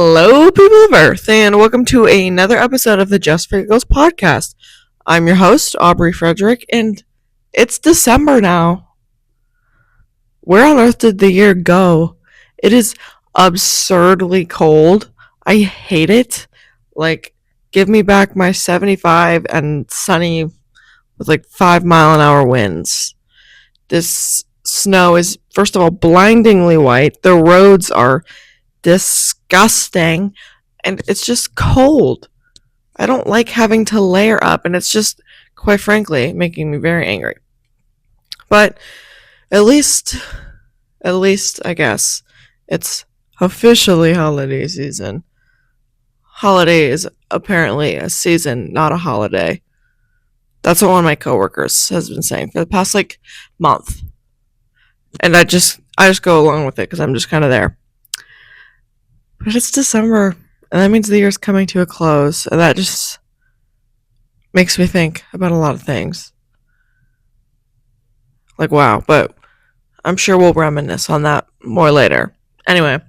Hello, people of Earth, and welcome to another episode of the Just for Giggles podcast. I'm your host, Aubrey Friedrich, and it's December now. Where on earth did the year go? It is absurdly cold. I hate it. Like, give me back my 75 and sunny with like 5-mile-an-hour winds. This snow is, first of all, blindingly white. The roads are disgusting, and it's just cold. I don't like having to layer up, and it's just, quite frankly, making me very angry. But at least I guess it's officially holiday season. Holiday is apparently a season, not a holiday. That's what one of my coworkers has been saying for the past month, and I just go along with it because I'm just kind of there. But it's December, and that means the year's coming to a close, and that just makes me think about a lot of things. Like, wow, but I'm sure we'll reminisce on that more later. Anyway,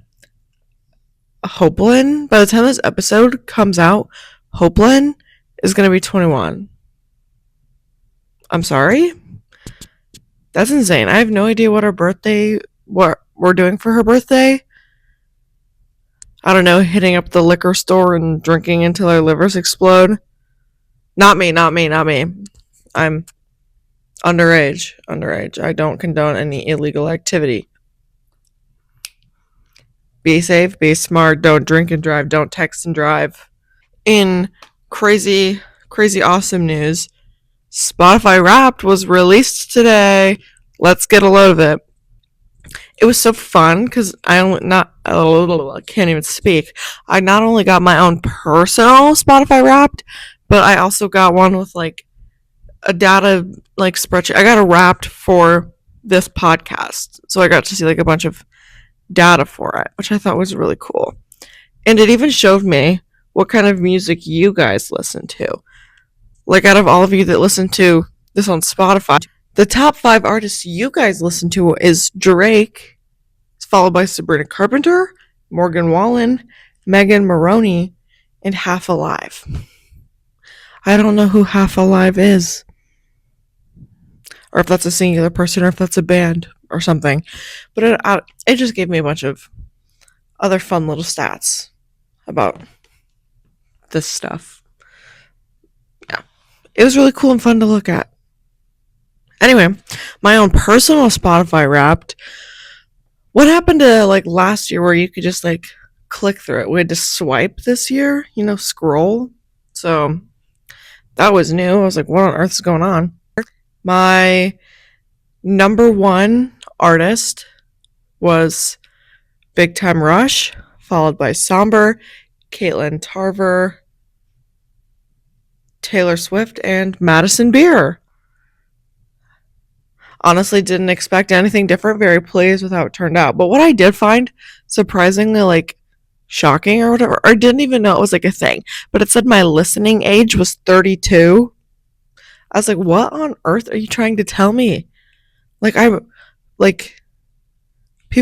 Hopelin, by the time this episode comes out, Hopelin is going to be 21. I'm sorry? That's insane. I have no idea what we're doing for her birthday. I don't know, hitting up the liquor store and drinking until our livers explode. Not me. I'm underage. I don't condone any illegal activity. Be safe, be smart, don't drink and drive, don't text and drive. In crazy awesome news, Spotify Wrapped was released today. Let's get a load of it. It was so fun because I can't even speak. I not only got my own personal Spotify Wrapped, but I also got one with a data spreadsheet. I got a Wrapped for this podcast, so I got to see a bunch of data for it, which I thought was really cool. And it even showed me what kind of music you guys listen to. Out of all of you that listen to this on Spotify, the top 5 artists you guys listen to is Drake, followed by Sabrina Carpenter, Morgan Wallen, Megan Maroney, and Half Alive. I don't know who Half Alive is, or if that's a singular person, or if that's a band or something. But it just gave me a bunch of other fun little stats about this stuff. Yeah, it was really cool and fun to look at. Anyway, my own personal Spotify Wrapped. What happened to last year where you could just click through it? We had to swipe this year, scroll. So that was new. I was like, what on earth is going on? My number 1 artist was Big Time Rush, followed by Somber, Caitlin Tarver, Taylor Swift, and Madison Beer. Honestly, didn't expect anything different. Very pleased with how it turned out. But what I did find surprisingly shocking or whatever, or didn't even know it was a thing, but it said my listening age was 32. I was like, what on earth are you trying to tell me? People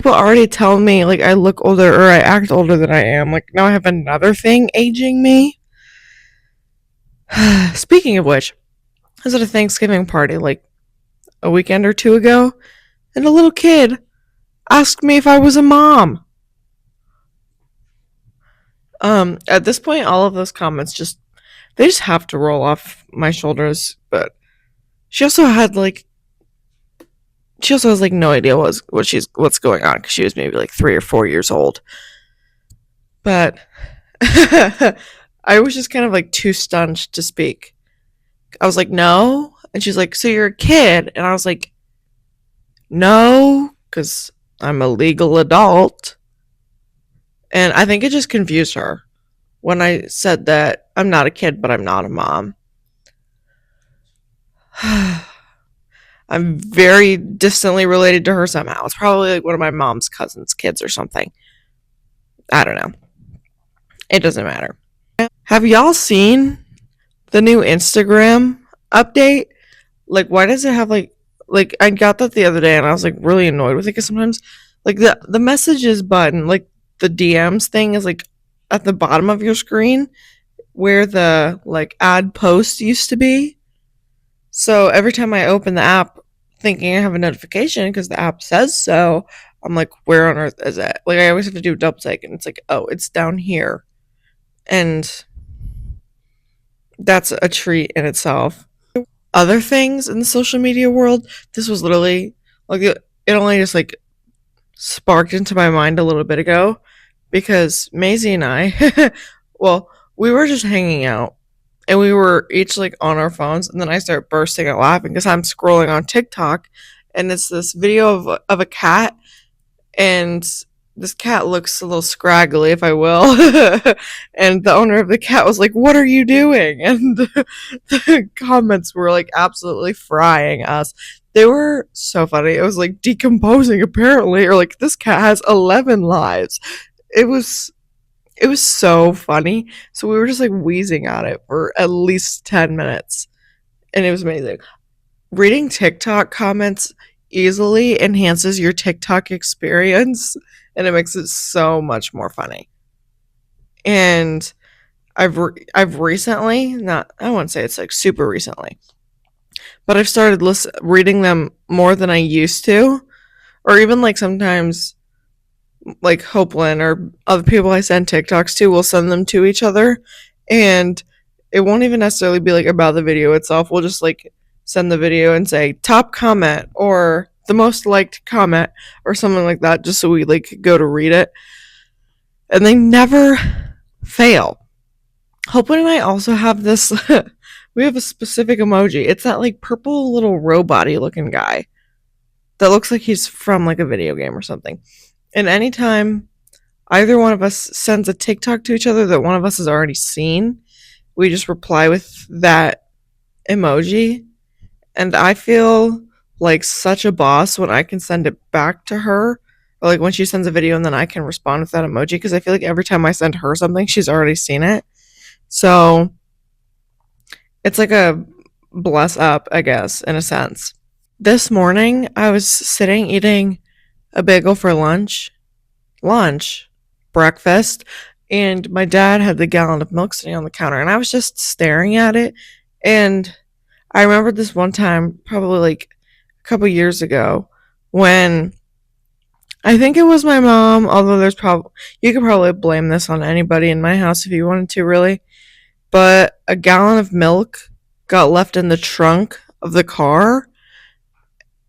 already tell me I look older or I act older than I am. Now I have another thing aging me. Speaking of which, I was at a Thanksgiving party a weekend or 2 ago, and a little kid asked me if I was a mom. At this point, all of those comments just have to roll off my shoulders. But she also had has no idea what's going on because she was maybe 3 or 4 years old. But I was just kind of too stunned to speak. I was like, no. And she's like, so you're a kid? And I was like, no, because I'm a legal adult. And I think it just confused her when I said that I'm not a kid, but I'm not a mom. I'm very distantly related to her somehow. It's probably one of my mom's cousin's kids or something. I don't know. It doesn't matter. Have y'all seen the new Instagram update? Why does it have I got that the other day and I was really annoyed with it because sometimes the messages button, the DMs thing is at the bottom of your screen where the like add post used to be. So every time I open the app thinking I have a notification because the app says so, I'm like, where on earth is it? Like I always have to do a double take and it's like, oh, it's down here. And that's a treat in itself. Other things in the social media world, this was literally like it only just like sparked into my mind a little bit ago because Maisie and I, well, we were just hanging out and we were each like on our phones, and then I start bursting out laughing because I'm scrolling on TikTok, and it's this video of a cat, and this cat looks a little scraggly, if I will. And the owner of the cat was like, "What are you doing?" And the comments were like absolutely frying us. They were so funny. It was like decomposing apparently, or like this cat has 11 lives. It was it was so funny. So we were just like wheezing at it for at least 10 minutes, and it was amazing. Reading TikTok comments easily enhances your TikTok experience, and it makes it so much more funny. And I've recently, not I won't say it's like super recently, but I've started reading them more than I used to, or even like sometimes like Hopeland or other people I send TikToks to will send them to each other, and it won't even necessarily be like about the video itself. We'll just like send the video and say top comment or the most liked comment or something like that, just so we like go to read it, and they never fail. Hope and I also have this. We have a specific emoji. It's that like purple little robot-y looking guy that looks like he's from like a video game or something. And anytime either one of us sends a TikTok to each other that one of us has already seen, we just reply with that emoji. And I feel like such a boss when I can send it back to her. Or like when she sends a video and then I can respond with that emoji, because I feel like every time I send her something, she's already seen it. So it's like a bless up, I guess, in a sense. This morning, I was sitting eating a bagel for lunch, breakfast, and my dad had the gallon of milk sitting on the counter, and I was just staring at it. And I remembered this one time, probably like a couple years ago, when I think it was my mom, although there's probably, you could probably blame this on anybody in my house if you wanted to, really. But a gallon of milk got left in the trunk of the car,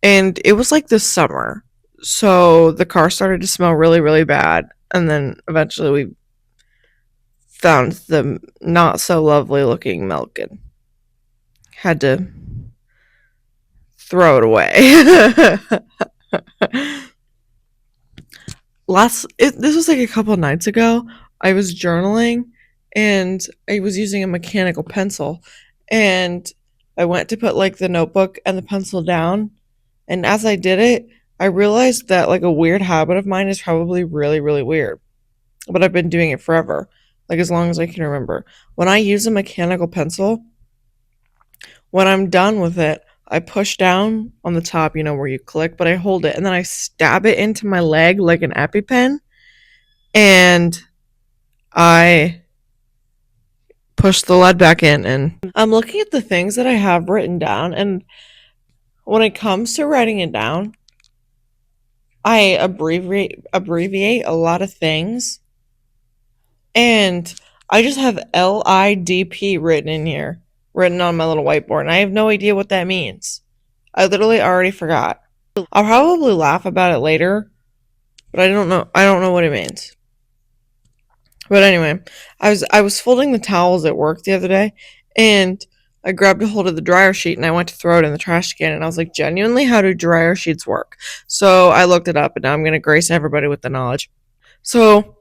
and it was like this summer. So the car started to smell really, really bad. And then eventually we found the not so lovely looking milk and had to throw it away. This was like a couple nights ago. I was journaling and I was using a mechanical pencil, and I went to put like the notebook and the pencil down, and as I did it, I realized that like a weird habit of mine is probably really, really weird, but I've been doing it forever, like as long as I can remember. When I use a mechanical pencil, when I'm done with it, I push down on the top, where you click, but I hold it and then I stab it into my leg like an EpiPen, and I push the lead back in. And I'm looking at the things that I have written down, and when it comes to writing it down, I abbreviate a lot of things, and I just have LIDP written in here, written on my little whiteboard, and I have no idea what that means. I literally already forgot. I'll probably laugh about it later, but I don't know. I don't know what it means. But anyway, I was folding the towels at work the other day, and I grabbed a hold of the dryer sheet and I went to throw it in the trash can, and I was like, genuinely, how do dryer sheets work? So I looked it up, and now I'm going to grace everybody with the knowledge. So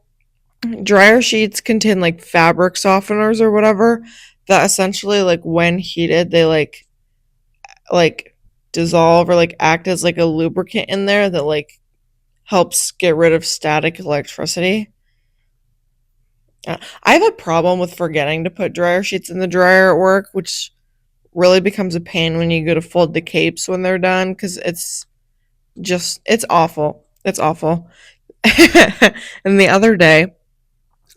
dryer sheets contain like fabric softeners or whatever that essentially, like, when heated, they like dissolve or like act as like a lubricant in there that like helps get rid of static electricity. I have a problem with forgetting to put dryer sheets in the dryer at work, which really becomes a pain when you go to fold the capes when they're done, because it's awful. It's awful. And the other day,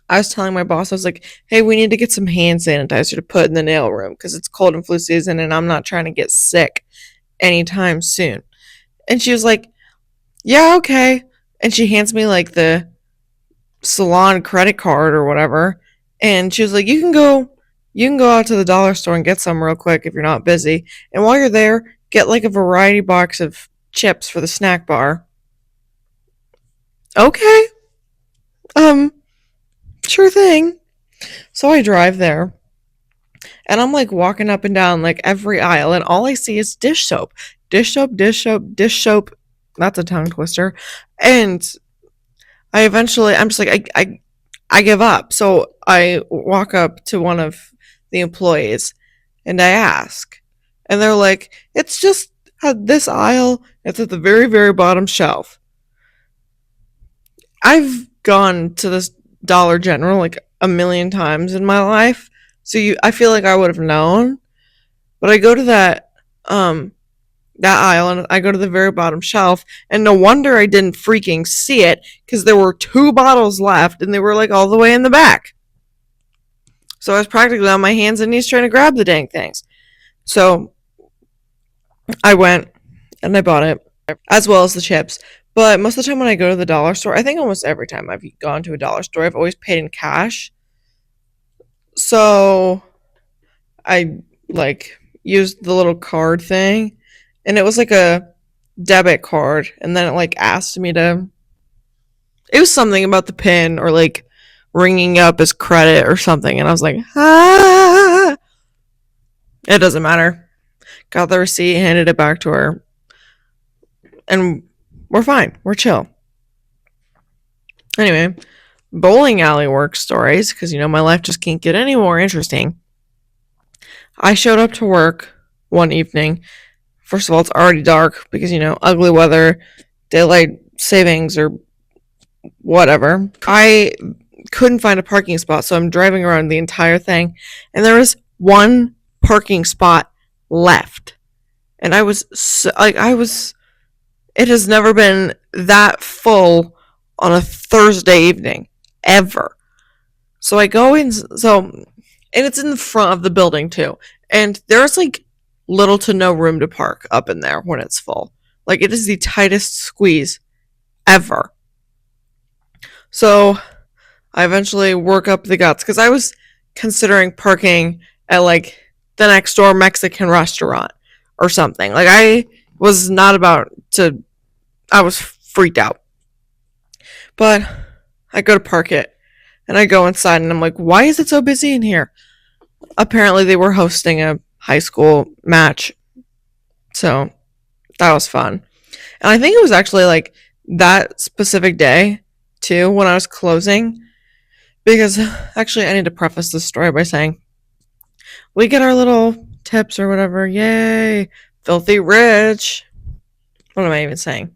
I was telling my boss, I was like, hey, we need to get some hand sanitizer to put in the nail room because it's cold and flu season and I'm not trying to get sick anytime soon. And she was like, yeah, okay. And she hands me like the salon credit card or whatever. And she was like, you can go out to the dollar store and get some real quick if you're not busy. And while you're there, get like a variety box of chips for the snack bar. Okay. Um, sure thing. So I drive there and I'm like walking up and down like every aisle and all I see is dish soap. Dish soap, dish soap, dish soap. That's a tongue twister. And I'm just like I give up. So I walk up to one of the employees and I ask. And they're like, it's just at this aisle. It's at the very, very bottom shelf. I've gone to this Dollar General like a million times in my life. I feel like I would have known. But I go to that aisle and I go to the very bottom shelf and no wonder I didn't freaking see it because there were two bottles left and they were like all the way in the back. So I was practically on my hands and knees trying to grab the dang things. So I went and I bought it as well as the chips. But most of the time when I go to the dollar store, I think almost every time I've gone to a dollar store, I've always paid in cash. So I like used the little card thing and it was like a debit card and then it like asked me to it was something about the pin or like ringing up as credit or something and I was like it doesn't matter. Got the receipt, handed it back to her, and we're fine, we're chill. Anyway, bowling alley work stories because my life just can't get any more interesting. I showed up to work one evening. First of all, it's already dark because ugly weather, daylight savings, or whatever. I couldn't find a parking spot, so I'm driving around the entire thing, and there was one parking spot left. And I was it has never been that full on a Thursday evening ever. So I go in, and it's in the front of the building too. And there's like little to no room to park up in there when it's full. Like it is the tightest squeeze ever. So I eventually work up the guts because I was considering parking at like the next door Mexican restaurant or something. Like I was not about to, I was freaked out. But I go to park it and I go inside and I'm like, why is it so busy in here? Apparently they were hosting a high school match. So that was fun. And I think it was actually like that specific day too when I was closing because actually I need to preface this story by saying we get our little tips or whatever. Yay. Filthy rich. What am I even saying?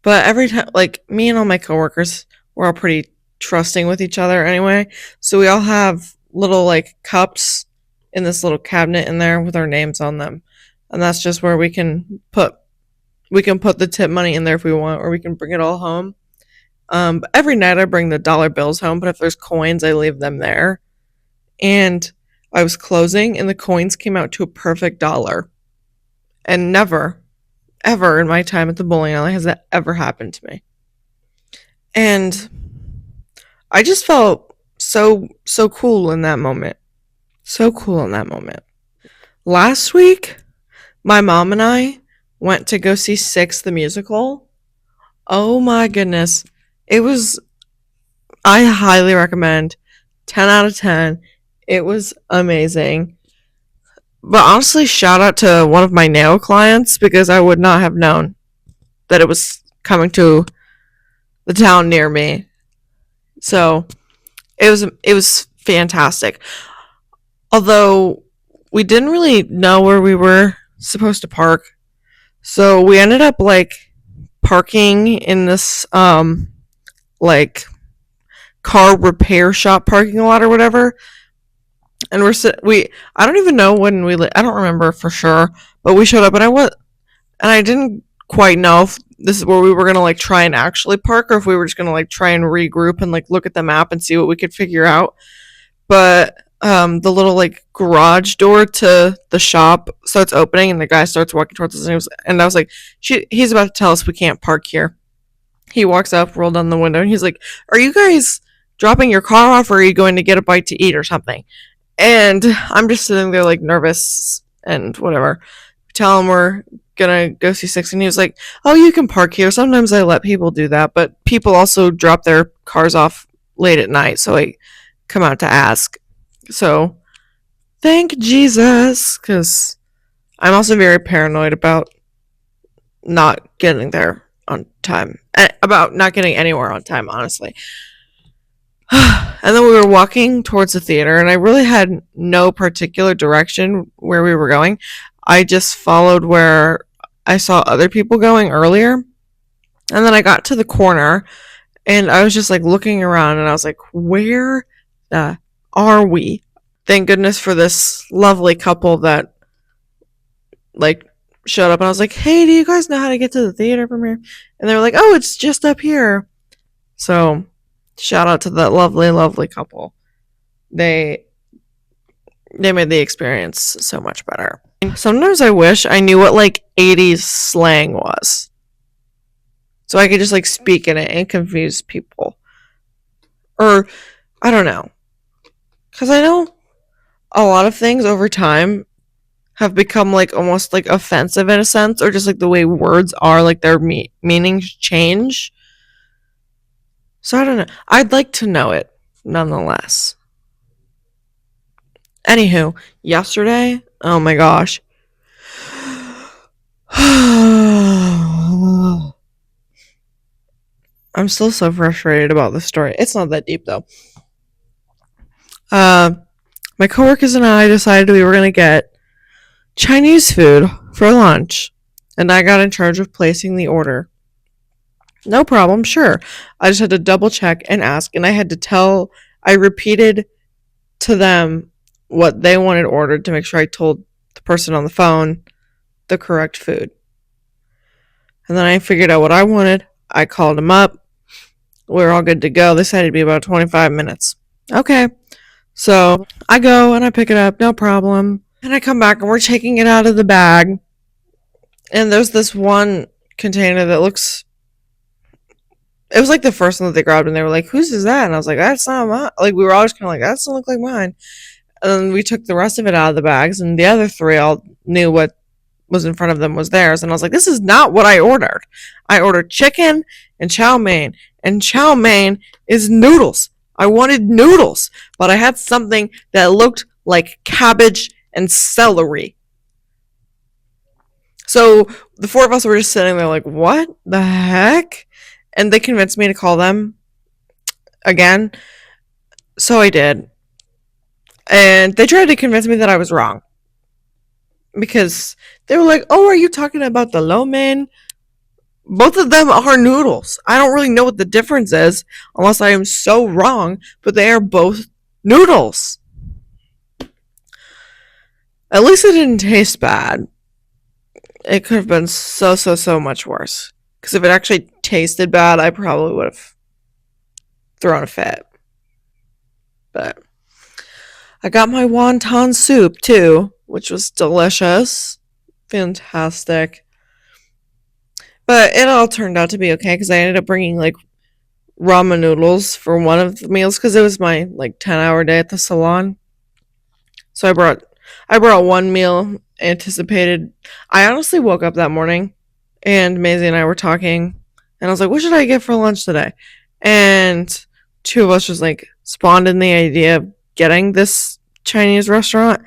But every time, like me and all my coworkers, we're all pretty trusting with each other anyway. So we all have little like cups in this little cabinet in there with our names on them. And that's just where we can put the tip money in there if we want, or we can bring it all home. But every night I bring the dollar bills home, but if there's coins, I leave them there. And I was closing, and the coins came out to a perfect dollar. And never, ever in my time at the bowling alley has that ever happened to me. And I just felt so cool in that moment. So cool in that moment. Last week, my mom and I went to go see Six the musical. Oh my goodness. I highly recommend. 10 out of 10. It was amazing. But honestly, shout out to one of my nail clients because I would not have known that it was coming to the town near me. So it was fantastic. Although we didn't really know where we were supposed to park. So we ended up like parking in this like car repair shop parking lot or whatever. And I don't even know when I don't remember for sure, but we showed up and I didn't quite know if this is where we were gonna like try and actually park, or if we were just gonna like try and regroup and like look at the map and see what we could figure out. But the little like garage door to the shop starts opening, and the guy starts walking towards us, and I was like, he's about to tell us we can't park here. He walks up, rolled down the window, and he's like, "Are you guys dropping your car off, or are you going to get a bite to eat or something?" And I'm just sitting there like nervous and whatever. Tell him we're gonna go see Six, and he was like, "Oh, you can park here. Sometimes I let people do that, but people also drop their cars off late at night, so I come out to ask." So thank Jesus, because I'm also very paranoid about not getting there on time, about not getting anywhere on time, honestly. And then we were walking towards the theater, and I really had no particular direction where we were going. I just followed where I saw other people going earlier. And then I got to the corner, and I was just like looking around, and I was like, where are we? Thank goodness for this lovely couple that like showed up, and I was like, hey, do you guys know how to get to the theater from here? And they were like, oh, it's just up here. So shout out to that lovely, lovely couple. They made the experience so much better. Sometimes I wish I knew what like 80s slang was, so I could just like speak in it and confuse people. Or I don't know, because I know a lot of things over time have become like almost like offensive in a sense, or just like the way words are, like their meanings change. So I don't know. I'd like to know it nonetheless. Anywho, yesterday, oh my gosh. I'm still so frustrated about this story. It's not that deep though. Uh, my coworkers and I decided we were gonna get Chinese food for lunch, and I got in charge of placing the order. No problem, sure. I just had to double check and ask, and I repeated to them what they wanted ordered to make sure I told the person on the phone the correct food. And then I figured out what I wanted. I called them up. We were all good to go. They said it'd be about 25 minutes. Okay. So I go and I pick it up, no problem. And I come back and we're taking it out of the bag. And there's this one container that looks. It was like the first one that they grabbed, and they were like, "Whose is that?" And I was like, "That's not mine." Like we were always kind of like, "That doesn't look like mine." And then we took the rest of it out of the bags, and the other three all knew what was in front of them was theirs. And I was like, "This is not what I ordered. I ordered chicken and chow mein, and chow mein is noodles. I wanted noodles, but I had something that looked like cabbage and celery." So the four of us were just sitting there like, what the heck? And they convinced me to call them again. So I did. And they tried to convince me that I was wrong. Because they were like, oh, are you talking about the lo mein? Both of them are noodles. I don't really know what the difference is, unless I am so wrong, but they are both noodles. At least it didn't taste bad. It could have been so much worse. Because if it actually tasted bad, I probably would have thrown a fit. But I got my wonton soup too, which was delicious. Fantastic. But it all turned out to be okay because I ended up bringing like ramen noodles for one of the meals because it was my like 10-hour day at the salon. So I brought one meal anticipated. I honestly woke up that morning and Maisie and I were talking, and I was like, what should I get for lunch today? And two of us just like spawned in the idea of getting this Chinese restaurant.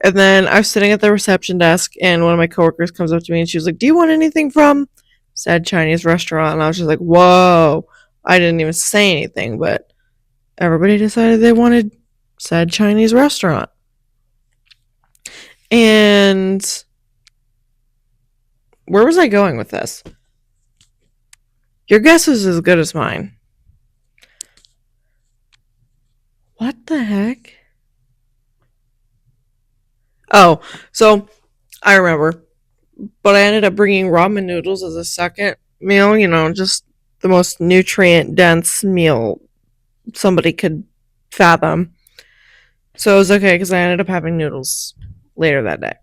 And then I was sitting at the reception desk, and one of my coworkers comes up to me and she was like, do you want anything from said Chinese restaurant? And I was just like, whoa. I didn't even say anything, but everybody decided they wanted said Chinese restaurant. And where was I going with this? Your guess is as good as mine. What the heck? Oh, so I remember. but I ended up bringing ramen noodles as a second meal, just the most nutrient dense meal somebody could fathom. So it was okay because I ended up having noodles later that day.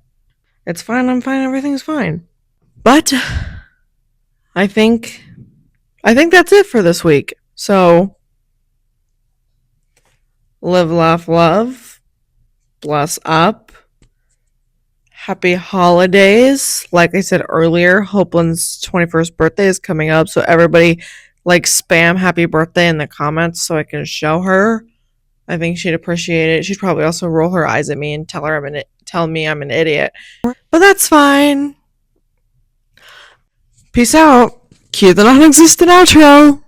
It's fine, I'm fine, everything's fine. But I think that's it for this week. So live, laugh, love, bless up. Happy holidays. Like I said earlier, Hopeland's 21st birthday is coming up, so everybody spam happy birthday in the comments so I can show her. I think she'd appreciate it. She'd probably also roll her eyes at me and tell me I'm an idiot. But that's fine. Peace out. Cue the non-existent outro.